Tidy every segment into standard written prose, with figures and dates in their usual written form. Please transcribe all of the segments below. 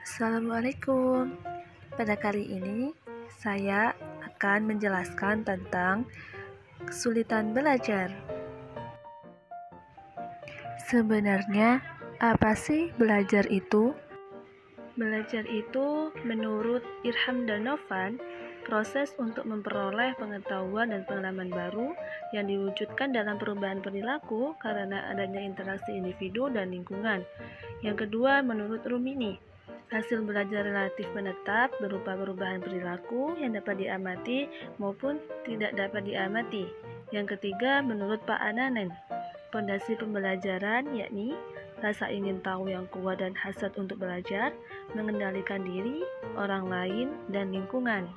Assalamualaikum. Pada kali ini, saya akan menjelaskan tentang kesulitan belajar. Sebenarnya, apa sih belajar itu? Belajar itu, menurut Irham dan Novan, proses untuk memperoleh pengetahuan dan pengalaman baru yang diwujudkan dalam perubahan perilaku karena adanya interaksi individu dan lingkungan. Yang kedua, menurut Rumini, hasil belajar relatif menetap berupa perubahan perilaku yang dapat diamati maupun tidak dapat diamati. Yang ketiga, menurut Pak Ananen, fondasi pembelajaran yakni rasa ingin tahu yang kuat dan hasrat untuk belajar, mengendalikan diri, orang lain, dan lingkungan.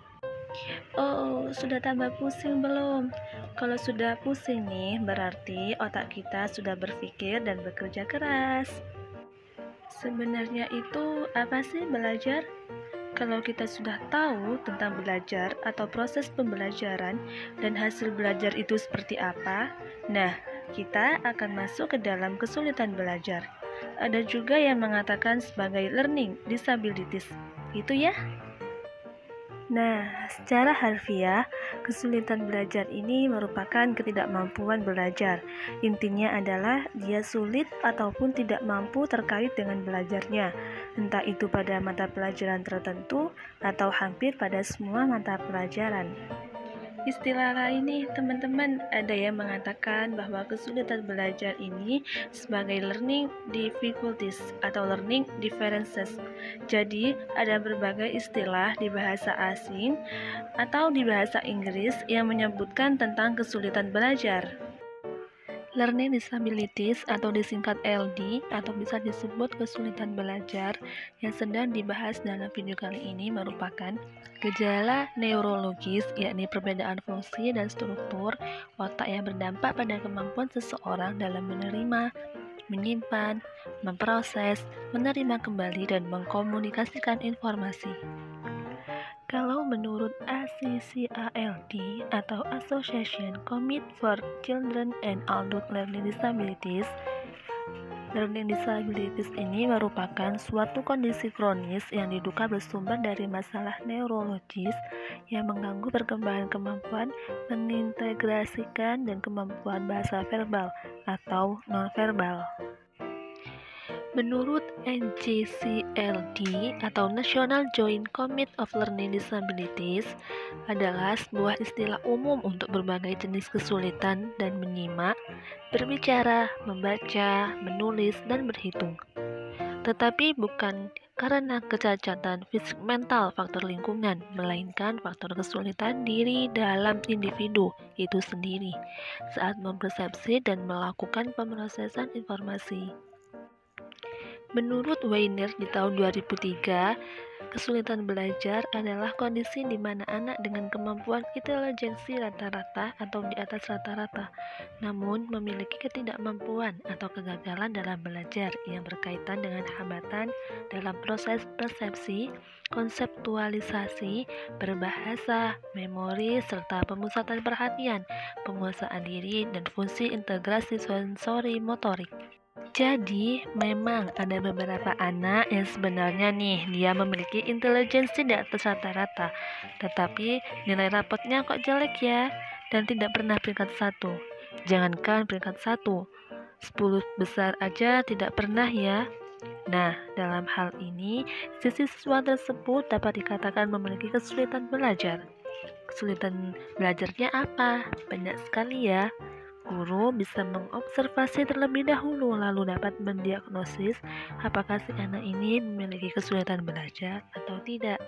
Oh, sudah tambah pusing belum? Kalau sudah pusing nih, berarti otak kita sudah berpikir dan bekerja keras. Sebenarnya itu apa sih belajar? Kalau kita sudah tahu tentang belajar atau proses pembelajaran dan hasil belajar itu seperti apa, nah, kita akan masuk ke dalam kesulitan belajar. Ada juga yang mengatakan sebagai learning disabilities. Itu ya? Nah, secara harfiah, kesulitan belajar ini merupakan ketidakmampuan belajar. Intinya adalah dia sulit ataupun tidak mampu terkait dengan belajarnya, entah itu pada mata pelajaran tertentu atau hampir pada semua mata pelajaran. Istilah lain nih teman-teman, ada yang mengatakan bahwa kesulitan belajar ini sebagai learning difficulties atau learning differences. Jadi ada berbagai istilah di bahasa asing atau di bahasa Inggris yang menyebutkan tentang kesulitan belajar. Learning disabilities atau disingkat LD atau bisa disebut kesulitan belajar yang sedang dibahas dalam video kali ini merupakan gejala neurologis, yakni perbedaan fungsi dan struktur otak yang berdampak pada kemampuan seseorang dalam menerima, menyimpan, memproses, menerima kembali, dan mengkomunikasikan informasi. Kalau menurut ACCALD atau Association Committee for Children and Adult Learning Disabilities, learning disabilities ini merupakan suatu kondisi kronis yang diduga bersumber dari masalah neurologis yang mengganggu perkembangan kemampuan mengintegrasikan dan kemampuan bahasa verbal atau nonverbal. Menurut NJCLD atau National Joint Committee of Learning Disabilities adalah sebuah istilah umum untuk berbagai jenis kesulitan dan menyimak, berbicara, membaca, menulis, dan berhitung. Tetapi bukan karena kecacatan fisik mental faktor lingkungan, melainkan faktor kesulitan diri dalam individu itu sendiri saat mempersepsi dan melakukan pemrosesan informasi. Menurut Weiner di tahun 2003, kesulitan belajar adalah kondisi di mana anak dengan kemampuan intelijensi rata-rata atau di atas rata-rata, namun memiliki ketidakmampuan atau kegagalan dalam belajar yang berkaitan dengan hambatan dalam proses persepsi, konseptualisasi, berbahasa, memori, serta pemusatan perhatian, penguasaan diri, dan fungsi integrasi sensori motorik. Jadi, memang ada beberapa anak yang sebenarnya nih, dia memiliki intelijensi di atas rata-rata, tetapi nilai rapotnya kok jelek ya, dan tidak pernah peringkat 1. Jangankan peringkat 1, 10 besar aja tidak pernah ya. Nah, dalam hal ini, sisi siswa tersebut dapat dikatakan memiliki kesulitan belajar. Kesulitan belajarnya apa? Banyak sekali ya. Guru bisa mengobservasi terlebih dahulu lalu dapat mendiagnosis apakah si anak ini memiliki kesulitan belajar atau tidak.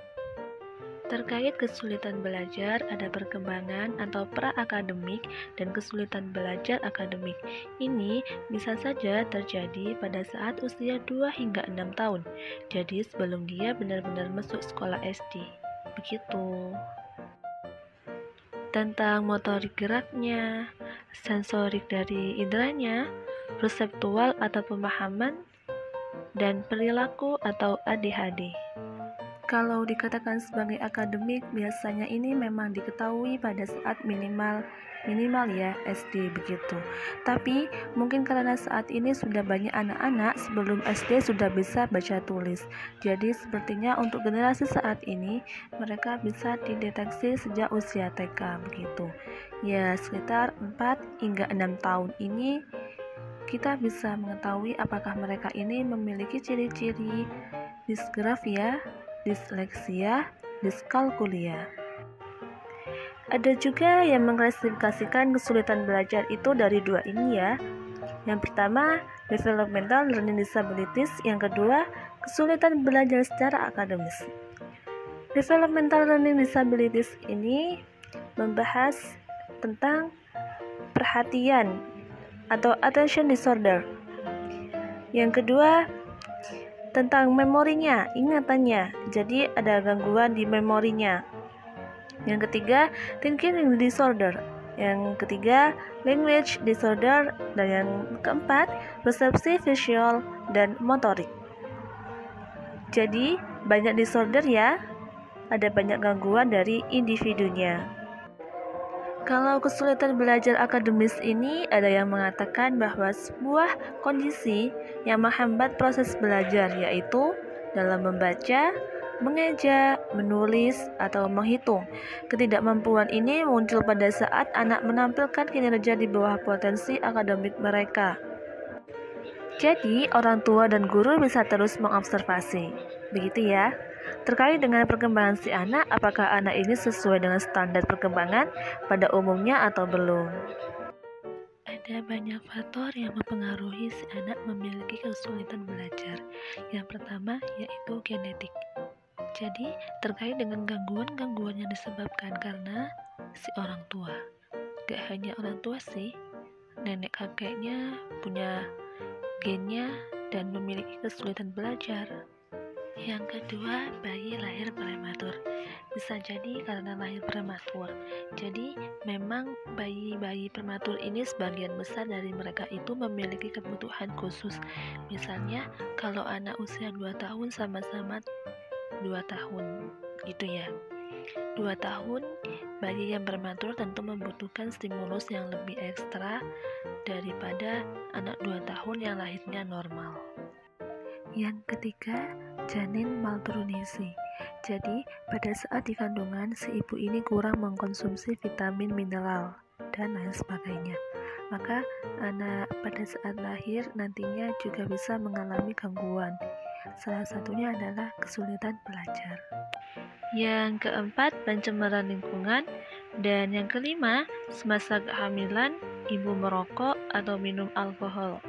Terkait kesulitan belajar, ada perkembangan atau pra-akademik dan kesulitan belajar akademik. Ini bisa saja terjadi pada saat usia 2 hingga 6 tahun. Jadi sebelum dia benar-benar masuk sekolah SD. Begitu. Tentang motorik geraknya, sensorik dari inderanya, perseptual atau pemahaman, dan perilaku atau ADHD. Kalau dikatakan sebagai akademik, biasanya ini memang diketahui pada saat minimal ya SD begitu. Tapi mungkin karena saat ini sudah banyak anak-anak sebelum SD sudah bisa baca tulis. Jadi sepertinya untuk generasi saat ini mereka bisa dideteksi sejak usia TK begitu. Ya, sekitar 4 hingga 6 tahun ini kita bisa mengetahui apakah mereka ini memiliki ciri-ciri disgrafia, disleksia, diskalkulia. Ada juga yang mengklasifikasikan kesulitan belajar itu dari dua ini ya. Yang pertama, developmental learning disabilities. Yang kedua, kesulitan belajar secara akademis. Developmental learning disabilities ini membahas tentang perhatian atau attention disorder. Yang kedua, tentang memorinya, ingatannya. Jadi ada gangguan di memorinya. Yang ketiga, thinking disorder. Yang ketiga, language disorder. Dan yang keempat, persepsi visual dan motorik. Jadi banyak disorder ya. Ada banyak gangguan dari individunya. Kalau kesulitan belajar akademis ini, ada yang mengatakan bahwa sebuah kondisi yang menghambat proses belajar, yaitu dalam membaca, mengeja, menulis, atau menghitung. Ketidakmampuan ini muncul pada saat anak menampilkan kinerja di bawah potensi akademik mereka. Jadi, orang tua dan guru bisa terus mengobservasi. Begitu ya. Terkait dengan perkembangan si anak, apakah anak ini sesuai dengan standar perkembangan pada umumnya atau belum? Ada banyak faktor yang mempengaruhi si anak memiliki kesulitan belajar. Yang pertama yaitu genetik. Jadi, terkait dengan gangguan-gangguan yang disebabkan karena si orang tua. Gak hanya orang tua sih, nenek kakeknya punya gennya dan memiliki kesulitan belajar. Yang kedua, bayi lahir prematur. Bisa jadi karena lahir prematur. Jadi, memang bayi-bayi prematur ini sebagian besar dari mereka itu memiliki kebutuhan khusus. Misalnya, kalau anak usia 2 tahun sama-sama 2 tahun, gitu ya. 2 tahun, bayi yang prematur tentu membutuhkan stimulus yang lebih ekstra daripada anak 2 tahun yang lahirnya normal. Yang ketiga, janin malnutrisi. Jadi, pada saat di kandungan, si ibu ini kurang mengkonsumsi vitamin, mineral, dan lain sebagainya. Maka, anak pada saat lahir nantinya juga bisa mengalami gangguan. Salah satunya adalah kesulitan belajar. Yang keempat, pencemaran lingkungan. Dan yang kelima, semasa kehamilan, ibu merokok atau minum alkohol.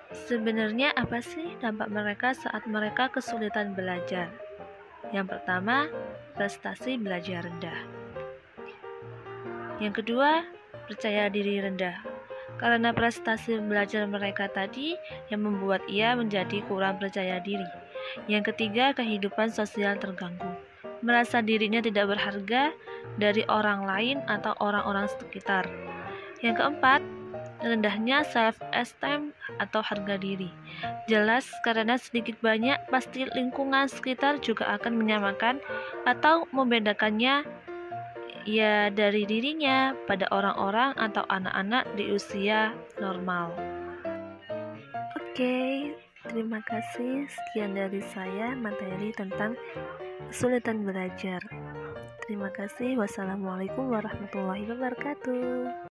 Sebenarnya apa sih dampak mereka saat mereka kesulitan belajar? Yang pertama, prestasi belajar rendah. Yang kedua, percaya diri rendah. Karena prestasi belajar mereka tadi yang membuat ia menjadi kurang percaya diri. Yang ketiga, kehidupan sosial terganggu. Merasa dirinya tidak berharga dari orang lain atau orang-orang sekitar. Yang keempat, rendahnya self-esteem atau harga diri. Jelas karena sedikit banyak pasti lingkungan sekitar juga akan menyamakan atau membedakannya ya dari dirinya pada orang-orang atau anak-anak di usia normal. Oke, terima kasih. Sekian dari saya materi tentang kesulitan belajar. Terima kasih. Wassalamualaikum warahmatullahi wabarakatuh.